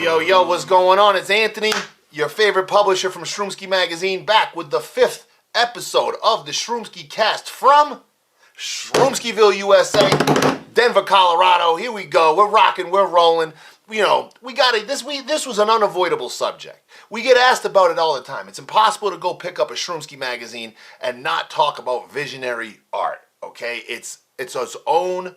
Yo, what's going on? It's Anthony, your favorite publisher from Shroomski Magazine, back with the 5th episode of the Shroomski cast from Shroomskiville, USA, Denver, Colorado. Here we go. We're rocking, we're rolling. You know, we got it. This was an unavoidable subject. We get asked about it all the time. It's impossible to go pick up a Shroomski magazine and not talk about visionary art, okay? It's its own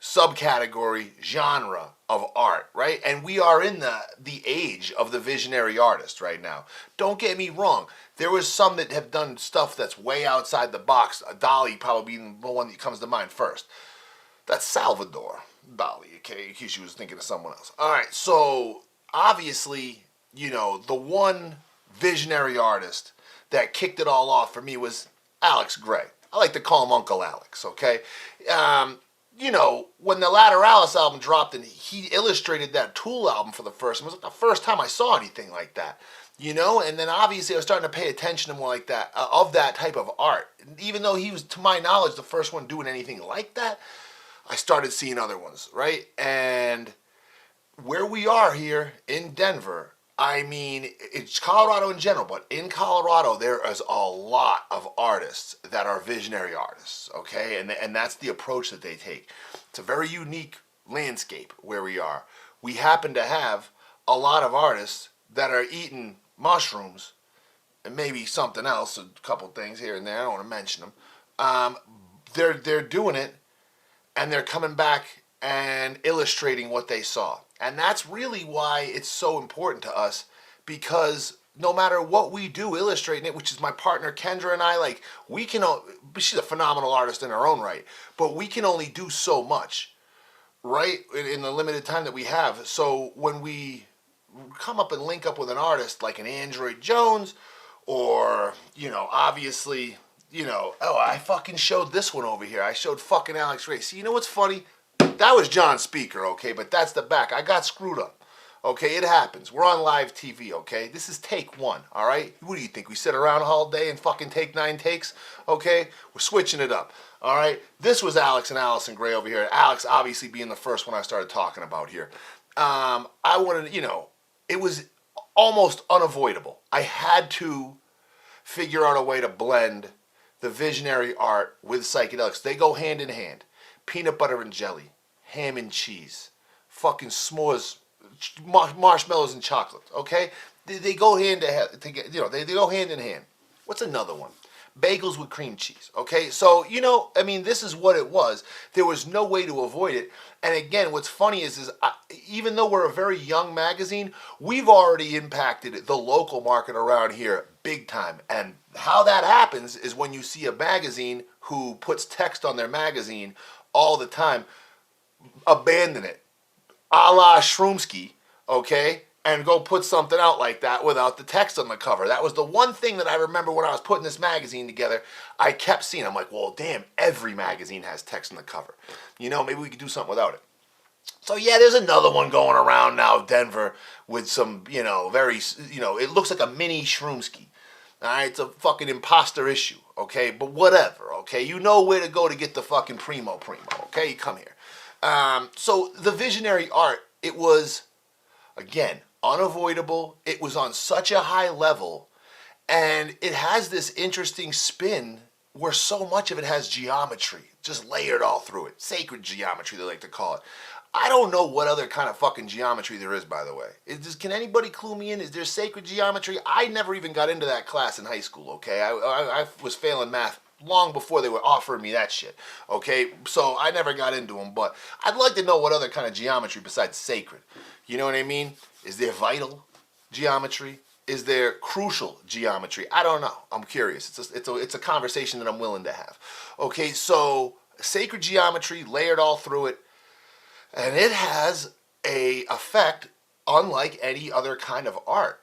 subcategory genre of art, right? And we are in the age of the visionary artist right now. Don't get me wrong. There was some that have done stuff that's way outside the box. Dali probably being the one that comes to mind first. That's Salvador Dali, okay? In case you was thinking of someone else. All right, so obviously, you know, the one visionary artist that kicked it all off for me was Alex Grey. I like to call him Uncle Alex, okay? You know, when the Lateralis album dropped and he illustrated that Tool album for the first time, it was like the first time I saw anything like that, you know? And then obviously I was starting to pay attention to more like that, of that type of art. And even though he was, to my knowledge, the first one doing anything like that, I started seeing other ones, right? And where we are here in Denver, I mean, it's Colorado in general, but in Colorado, there is a lot of artists that are visionary artists, okay? And that's the approach that they take. It's a very unique landscape where we are. We happen to have a lot of artists that are eating mushrooms and maybe something else, a couple things here and there, I don't want to mention them. They're doing it, and they're coming back and illustrating what they saw. And that's really why it's so important to us, because no matter what we do illustrating it, which is my partner Kendra and I, like, we can, she's a phenomenal artist in her own right, but we can only do so much, right, in the limited time that we have. So when we come up and link up with an artist like an Android Jones, or, you know, obviously, you know, oh, I fucking showed this one over here. I showed fucking Alex Ray. See, you know what's funny? That was John Speaker, okay? But that's the back. I got screwed up. Okay, it happens. We're on live TV, okay? This is take one, all right? What do you think? We sit around all day and fucking take 9 takes? Okay? We're switching it up, all right? This was Alex and Allison Gray over here. Alex obviously being the first one I started talking about here. I wanted, you know, it was almost unavoidable. I had to figure out a way to blend the visionary art with psychedelics. They go hand in hand. Peanut butter and jelly, ham and cheese, fucking s'mores, marshmallows and chocolate, okay? They go hand to hand, you know, they go hand in hand. What's another one? Bagels with cream cheese, okay? So, you know, I mean, this is what it was. There was no way to avoid it. And again, what's funny is even though we're a very young magazine, we've already impacted the local market around here big time. And how that happens is when you see a magazine who puts text on their magazine all the time, abandon it, a la Shroomski, okay, and go put something out like that without the text on the cover. That was the one thing that I remember when I was putting this magazine together. I kept seeing, I'm like, well, damn, every magazine has text on the cover. You know, maybe we could do something without it. So yeah, there's another one going around now, Denver, with some, you know, very, you know, it looks like a mini Shroomski. All right, it's a fucking imposter issue, okay? But whatever, okay? You know where to go to get the fucking primo, okay? You come here. So the visionary art, it was, again, unavoidable. It was on such a high level, and it has this interesting spin where so much of it has geometry, just layered all through it. Sacred geometry, they like to call it. I don't know what other kind of fucking geometry there is, by the way. Can anybody clue me in? Is there sacred geometry? I never even got into that class in high school, okay? I was failing math long before they were offering me that shit, okay? So I never got into them, but I'd like to know what other kind of geometry besides sacred. You know what I mean? Is there vital geometry? Is there crucial geometry? I don't know. I'm curious. It's a conversation that I'm willing to have. Okay, so sacred geometry layered all through it. And it has a effect unlike any other kind of art.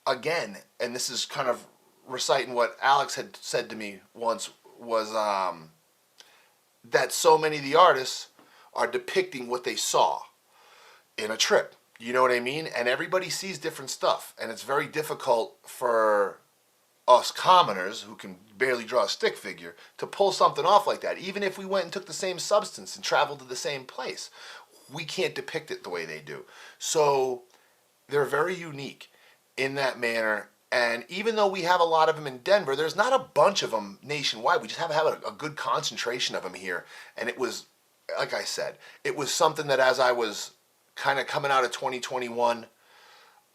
Again, and this is kind of reciting what Alex had said to me once, was that so many of the artists are depicting what they saw in a trip. You know what I mean? And everybody sees different stuff. And it's very difficult for us commoners who can barely draw a stick figure to pull something off like that, even if we went and took the same substance and traveled to the same place. we can't depict it the way they do. So they're very unique in that manner. And even though we have a lot of them in Denver, there's not a bunch of them nationwide. We just have a good concentration of them here. And it was, like I said, it was something that as I was kind of coming out of 2021,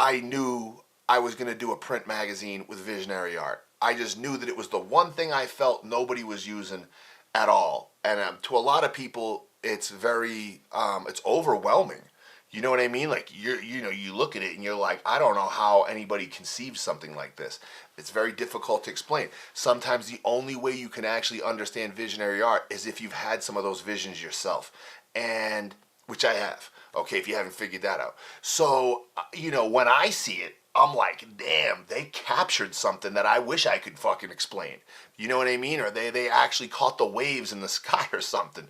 I knew I was going to do a print magazine with Visionary Art. I just knew that it was the one thing I felt nobody was using at all. And to a lot of people, it's very, it's overwhelming. You know what I mean? Like you look at it and you're like, I don't know how anybody conceives something like this. It's very difficult to explain. Sometimes the only way you can actually understand visionary art is if you've had some of those visions yourself, and which I have. Okay, if you haven't figured that out. So when I see it, I'm like, damn, they captured something that I wish I could fucking explain. You know what I mean? Or they actually caught the waves in the sky or something.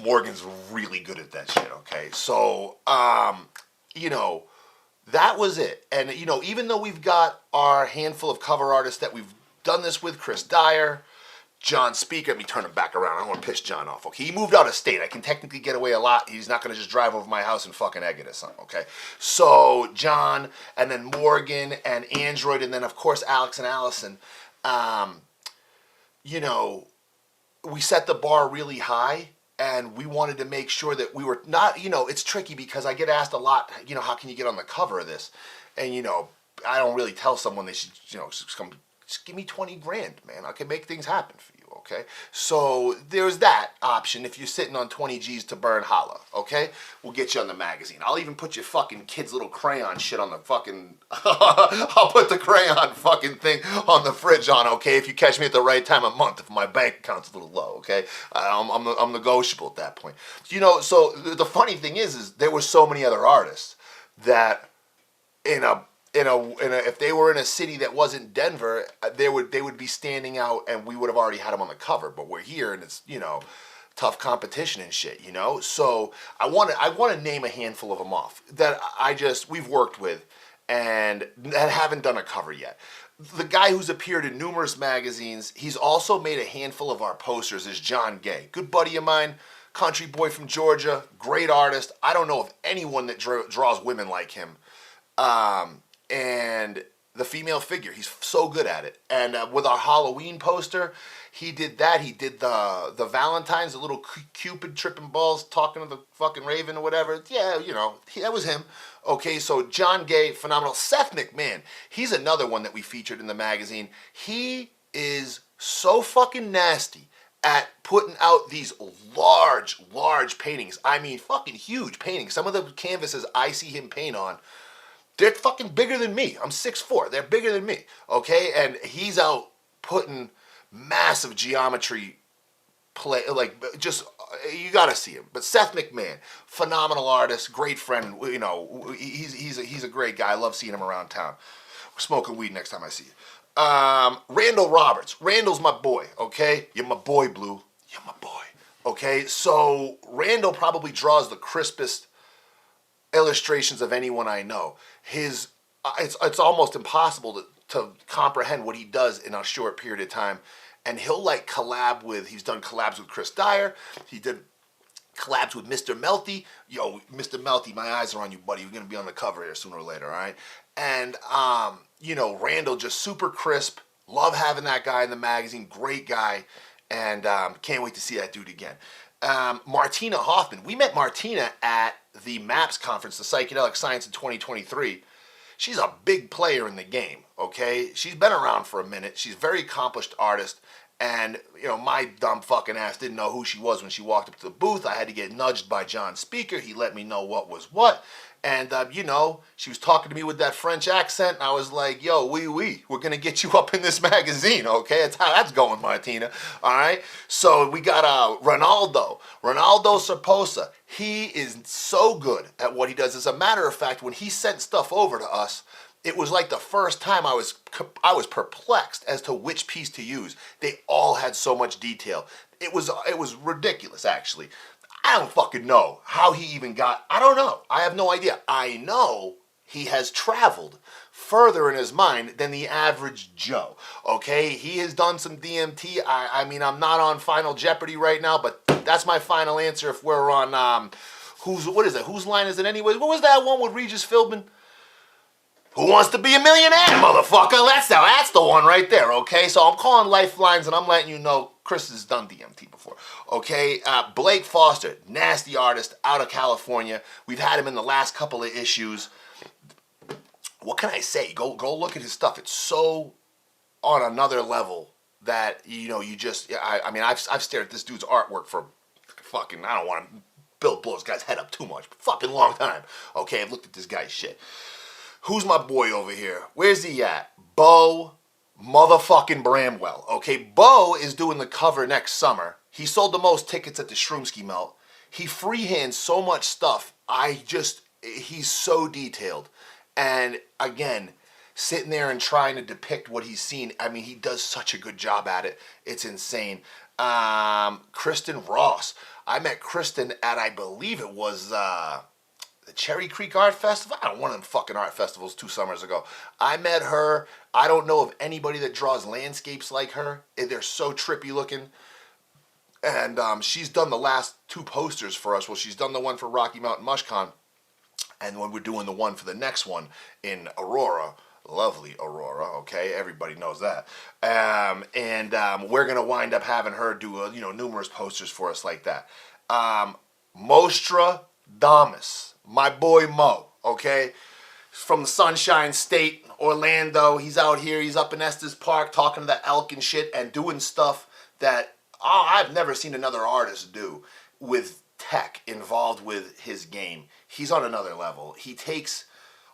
Morgan's really good at that shit, okay? So, that was it. And, even though we've got our handful of cover artists that we've done this with, Chris Dyer, John Speaker, let me turn him back around. I don't want to piss John off, okay? He moved out of state. I can technically get away a lot. He's not going to just drive over my house and fucking egg it or something, okay? So, John, and then Morgan, and Android, and then, of course, Alex and Allison, we set the bar really high. And we wanted to make sure that we were not, it's tricky because I get asked a lot, how can you get on the cover of this? And, I don't really tell someone they should, just give me 20 grand, man. I can make things happen for you, okay? So there's that option. If you're sitting on 20 G's to burn, holla, okay? We'll get you on the magazine. I'll even put your fucking kid's little crayon shit on the fucking, I'll put the crayon fucking thing on the fridge on, okay? If you catch me at the right time of month, if my bank account's a little low, okay? I'm negotiable at that point. So the funny thing is there were so many other artists that if they were in a city that wasn't Denver, they would be standing out, and we would have already had them on the cover. But we're here, and it's tough competition and shit. So I want to name a handful of them off that we've worked with and that haven't done a cover yet. The guy who's appeared in numerous magazines, he's also made a handful of our posters, is John Gay, good buddy of mine. Country boy from Georgia, great artist. I don't know of anyone that draws women like him. And the female figure, he's so good at it. And with our Halloween poster, he did that. He did the Valentine's, the little Cupid tripping balls, talking to the fucking raven or whatever. Yeah, that was him. Okay, so John Gay, phenomenal. Seth McMahon, he's another one that we featured in the magazine. He is so fucking nasty at putting out these large paintings. I mean, fucking huge paintings. Some of the canvases I see him paint on, they're fucking bigger than me. I'm 6'4". They're bigger than me, okay? And he's out putting massive geometry play, like, just, you gotta see him. But Seth McMahon, phenomenal artist, great friend. He's a great guy. I love seeing him around town. We're smoking weed next time I see you. Randall Roberts. Randall's my boy, okay? You're my boy, Blue. You're my boy, okay? So Randall probably draws the crispest illustrations of anyone I know. It's almost impossible to comprehend what he does in a short period of time. And he'll he's done collabs with Chris Dyer. He did collabs with Mr. Melty. Yo, Mr. Melty, my eyes are on you, buddy. You're going to be on the cover here sooner or later, all right? And, Randall, just super crisp. Love having that guy in the magazine. Great guy. And can't wait to see that dude again. Martina Hoffman. We met Martina at the MAPS conference, the Psychedelic Science in 2023. She's a big player in the game, okay? She's been around for a minute. She's a very accomplished artist. And, my dumb fucking ass didn't know who she was when she walked up to the booth. I had to get nudged by John Speaker. He let me know what was what. And, she was talking to me with that French accent. And I was like, yo, we're going to get you up in this magazine, okay? That's how that's going, Martina, all right? So we got Ronaldo Sarposa. He is so good at what he does. As a matter of fact, when he sent stuff over to us, it was like the first time I was perplexed as to which piece to use. They all had so much detail. It was ridiculous, actually. I don't fucking know how he even I don't know. I have no idea. I know he has traveled further in his mind than the average Joe. Okay, he has done some DMT. I mean, I'm not on Final Jeopardy right now, but that's my final answer. If we're on what is it? Whose line is it anyway? What was that one with Regis Philbin? Who Wants to Be a Millionaire, motherfucker? That's the one right there, okay? So I'm calling lifelines and I'm letting you know Chris has done DMT before, okay? Blake Foster, nasty artist out of California. We've had him in the last couple of issues. What can I say? Go look at his stuff. It's so on another level that, you just, I mean, I've stared at this dude's artwork for fucking, I don't want to blow this guy's head up too much, but fucking long time, okay? I've looked at this guy's shit. Who's my boy over here? Where's he at? Bo motherfucking Bramwell. Okay, Bo is doing the cover next summer. He sold the most tickets at the Shroomski Melt. He freehands so much stuff. He's so detailed. And again, sitting there and trying to depict what he's seen, I mean, he does such a good job at it. It's insane. Kristen Ross. I met Kristen at, I believe it was, the Cherry Creek Art Festival. I don't know, one of them fucking art festivals 2 summers ago. I met her. I don't know of anybody that draws landscapes like her. They're so trippy looking. And she's done the last 2 posters for us. Well, she's done the one for Rocky Mountain MushCon. And when we're doing the one for the next one in Aurora, lovely Aurora, okay? Everybody knows that. We're going to wind up having her do, numerous posters for us like that. Mostra Damas. My boy Mo, okay? From the Sunshine State, Orlando. He's out here. He's up in Estes Park talking to the elk and shit and doing stuff that I've never seen another artist do with tech involved with his game. He's on another level. He takes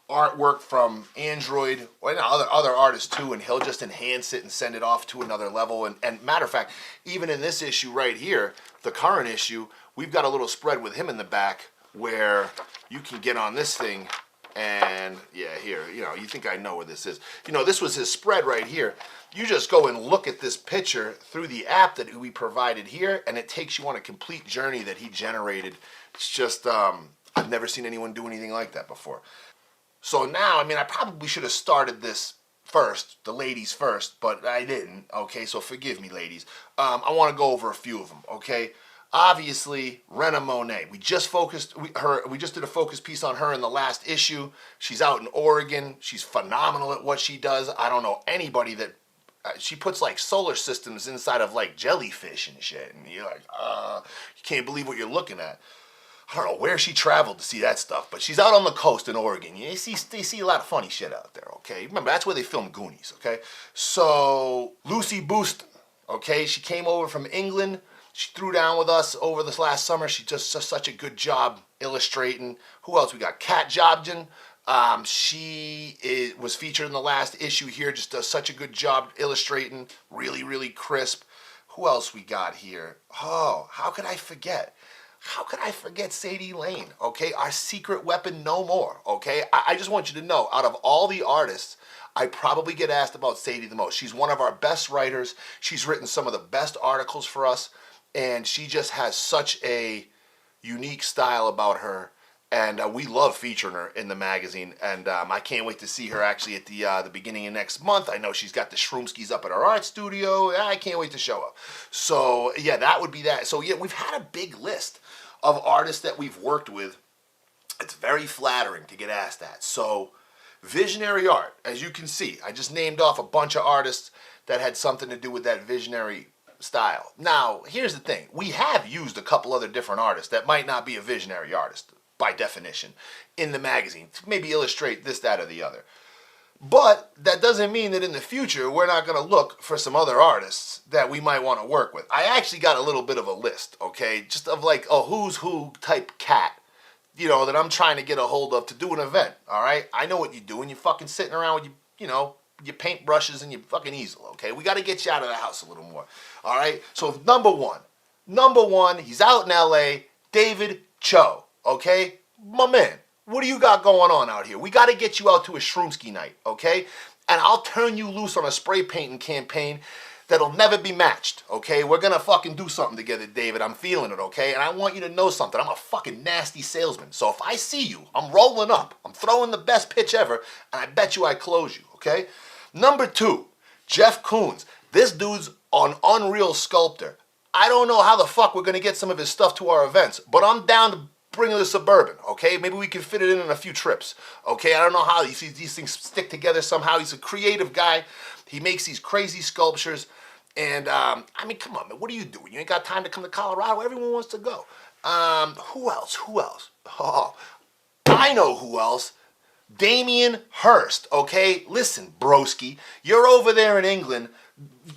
artwork from Android, or other artists too, and he'll just enhance it and send it off to another level. And matter of fact, even in this issue right here, the current issue, we've got a little spread with him in the back where you can get on this thing and, yeah, here, you think I know where this is. This was his spread right here. You just go and look at this picture through the app that we provided here, and it takes you on a complete journey that he generated. It's just, I've never seen anyone do anything like that before. So now, I mean, I probably should have started this first, the ladies first, but I didn't, okay? So forgive me, ladies. I want to go over a few of them, okay? Obviously, Rena Monet. We just did a focus piece on her in the last issue. She's out in Oregon. She's phenomenal at what she does. I don't know anybody that she puts like solar systems inside of like jellyfish and shit, and you're like, you can't believe what you're looking at. I don't know where she traveled to see that stuff, but she's out on the coast in Oregon. You see a lot of funny shit out there, okay? Remember, that's where they filmed Goonies, okay? So, Lucy Booston, okay? She came over from England. She threw down with us over this last summer. She just does such a good job illustrating. Who else? We got Kat Jobden. She was featured in the last issue here. Just does such a good job illustrating. Really, really crisp. Who else we got here? Oh, how could I forget? How could I forget Sadie Lane? Okay, our secret weapon no more. Okay, I just want you to know, out of all the artists, I probably get asked about Sadie the most. She's one of our best writers. She's written some of the best articles for us. And she just has such a unique style about her, and we love featuring her in the magazine. And I can't wait to see her actually at the beginning of next month. I know she's got the Shroomskis up at her art studio. I can't wait to show up. So yeah, that would be that. So yeah, we've had a big list of artists that we've worked with. It's very flattering to get asked that. So Visionary Art, as you can see, I just named off a bunch of artists that had something to do with that visionary style. Now, here's the thing. We have used a couple other different artists that might not be a visionary artist, by definition, in the magazine to maybe illustrate this, that, or the other. But that doesn't mean that in the future we're not going to look for some other artists that we might want to work with. I actually got a little bit of a list, okay, just of like a who's who type cat, that I'm trying to get a hold of to do an event, all right? I know what you're doing. You're fucking sitting around with your paintbrushes and your fucking easel, okay? We got to get you out of the house a little more, all right? So number one, he's out in L.A., David Cho, okay? My man, what do you got going on out here? We got to get you out to a Shroomski night, okay? And I'll turn you loose on a spray painting campaign that'll never be matched, okay? We're gonna fucking do something together, David. I'm feeling it, okay? And I want you to know something. I'm a fucking nasty salesman. So if I see you, I'm rolling up. I'm throwing the best pitch ever, and I bet you I close you, okay? Number 2, Jeff Koons. This dude's an unreal sculptor. I don't know how the fuck we're gonna get some of his stuff to our events, but I'm down to bring the Suburban, okay? Maybe we can fit it in a few trips, okay? I don't know how these things stick together somehow. He's a creative guy. He makes these crazy sculptures. And, I mean, come on, man. What are you doing? You ain't got time to come to Colorado. Everyone wants to go. Who else? Oh, I know who else. Damien Hirst, okay? Listen, broski. You're over there in England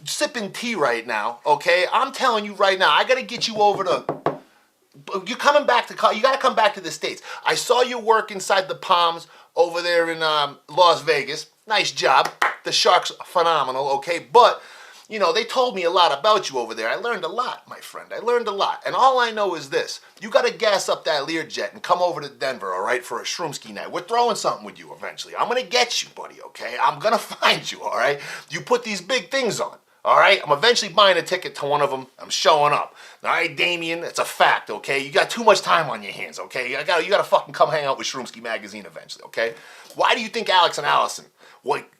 sipping tea right now, okay? I'm telling you right now, I got to get you over to... You're coming back to, you got to come back to the States. I saw your work inside the Palms over there in Las Vegas. Nice job. The Sharks are phenomenal, okay? But, you know, they told me a lot about you over there. I learned a lot, my friend. I learned a lot. And all I know is this. You got to gas up that Learjet and come over to Denver, all right, for a Shroomski night. We're throwing something with you eventually. I'm going to get you, buddy, okay? I'm going to find you, all right? You put these big things on. All right, I'm eventually buying a ticket to one of them. I'm showing up. All right, Damien, it's a fact, okay? You got too much time on your hands, okay? You got to fucking come hang out with Shroomski Magazine eventually, okay? Why do you think Alex and Allison,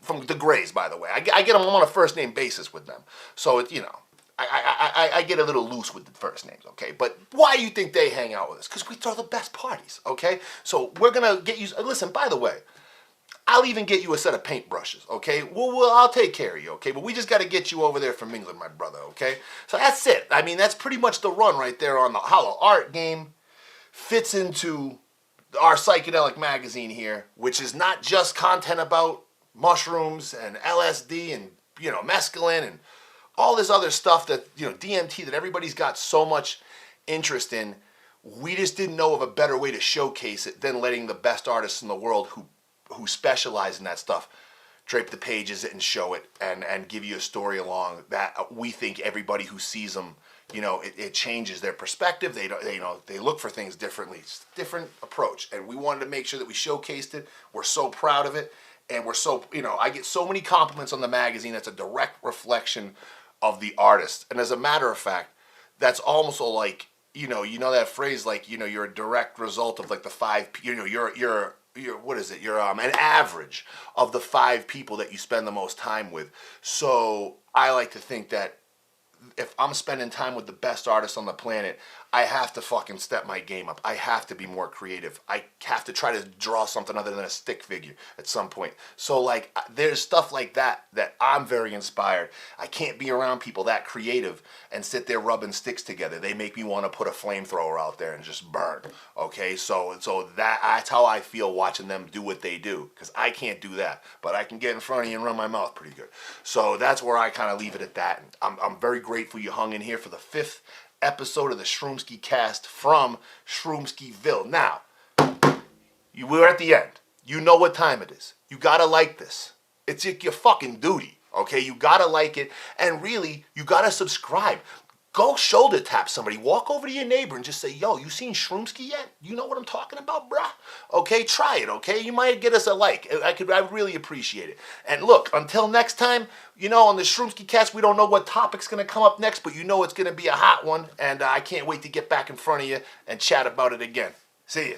from the Grays, by the way, I get them, I'm on a first-name basis with them. So, you know, I get a little loose with the first names, okay? But why do you think they hang out with us? Because we throw the best parties, okay? So we're going to get you, listen, by the way, I'll even get you a set of paintbrushes, okay? I'll take care of you, okay? But we just got to get you over there from England, my brother, okay? So that's it. I mean, that's pretty much the run right there on the how the art game fits into our psychedelic magazine here, which is not just content about mushrooms and LSD and, you know, mescaline and all this other stuff that, you know, DMT that everybody's got so much interest in. We just didn't know of a better way to showcase it than letting the best artists in the world who specialize in that stuff drape the pages and show it and give you a story along that we think everybody who sees them, you know, it changes their perspective. They look for things differently. It's a different approach, and we wanted to make sure that we showcased it. We're so proud of it, and we're so, you know, I get so many compliments on the magazine. That's a direct reflection of the artist, and as a matter of fact, that's almost like, you know that phrase, like, you know, you're a direct result of like the 5, you know, you're what is it? You're an average of the 5 people that you spend the most time with. So I like to think that if I'm spending time with the best artists on the planet, I have to fucking step my game up. I have to be more creative. I have to try to draw something other than a stick figure at some point. So like, there's stuff like that I'm very inspired. I can't be around people that creative and sit there rubbing sticks together. They make me want to put a flamethrower out there and just burn. Okay, so that's how I feel watching them do what they do, because I can't do that, but I can get in front of you and run my mouth pretty good. So that's where I kind of leave it at that. And I'm very grateful you hung in here for the 5th episode of the Shroomski cast from Shroomskiville. Now, we're at the end. You know what time it is. You gotta like this. It's your fucking duty, okay? You gotta like it, and really, you gotta subscribe. Go shoulder tap somebody. Walk over to your neighbor and just say, yo, you seen Shroomski yet? You know what I'm talking about, bruh? Okay, try it, okay? You might get us a like. I really appreciate it. And look, until next time, you know, on the Shroomski cast, we don't know what topic's going to come up next, but you know it's going to be a hot one, and I can't wait to get back in front of you and chat about it again. See ya.